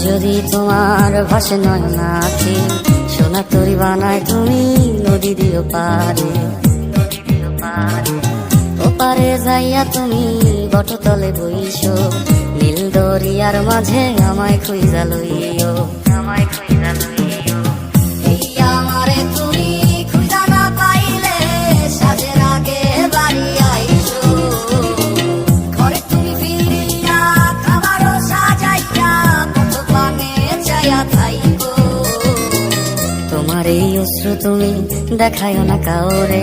যদি তোমার ভাসে নয়ন আঁখি, সোনা তরি বানায় তুমি নদী দিও পারে। ওপারে যাইয়া তুমি বটতলে বইছো, নীল দরিয়ার মাঝে আমায় খুঁজা লইও, আমায় খুঁজা লইও। এই আমারে তুমি খুঁজা না পাইলে সাজের আগে বাড়ি আইছো, ঘরে তুমি ফিরিয়া খাবারও সাজাইয়া কত পানে চাইয়া থাইকো। তোমার এই অশ্রু তুমি দেখায়ও না কাউরে,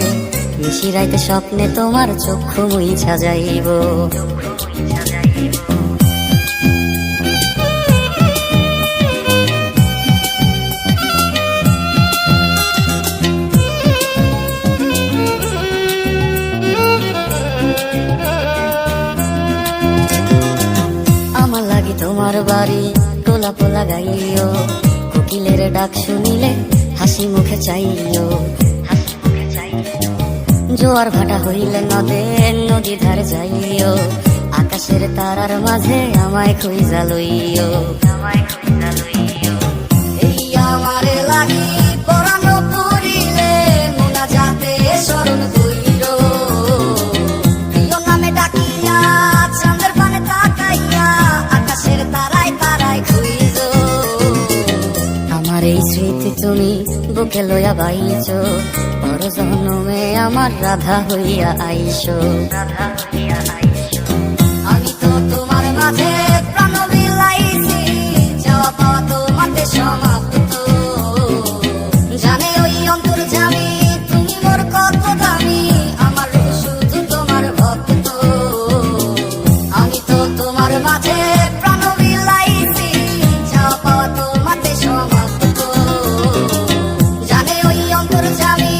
নিশিরাইতে স্বপ্নে তোমার চক্ষু মুইছা যাইব। আমার লাগি তোমার বাড়ি গোলাপ লাগাইও, কোকিলের ডাক শুনিলে হাসি মুখে চাইও। জোয়ার ভাটা হইলে নদী ধারে যাইও, আকাশের তারার মাঝে আমায় খুঁজা লইও, আমায় খুঁজা লইও। এই আমারে লাগি পরানো পড়িলে মোনা যাতে স্মরণ কইরো, প্রিয় নামে ডাকিয়া চাঁদের পানে তাকাইয়া আকাশের তারায় তারায় খুঁজো। আমার এই স্মৃতি তুমি বুকে লইয়া বাইছো, পর জন্মে আমার রাধা হইয়া আইসো, রাধা হইয়া আইসো। আমি তো তোমার মাঝে প্রাণ বিলাইছি, যাওয়া পাওয়া তোমাতে সমাপ্ত। জানে ওই অন্তর্যামী তুমি মোর কত দামি, আমার শুধু তোমার ভক্ত। আমি তো তোমার মাঝে প্রাণ বিলাইছি, যাওয়া পাওয়া তোমাতে সমাপ্ত। জানে ওই অন্তর্যামী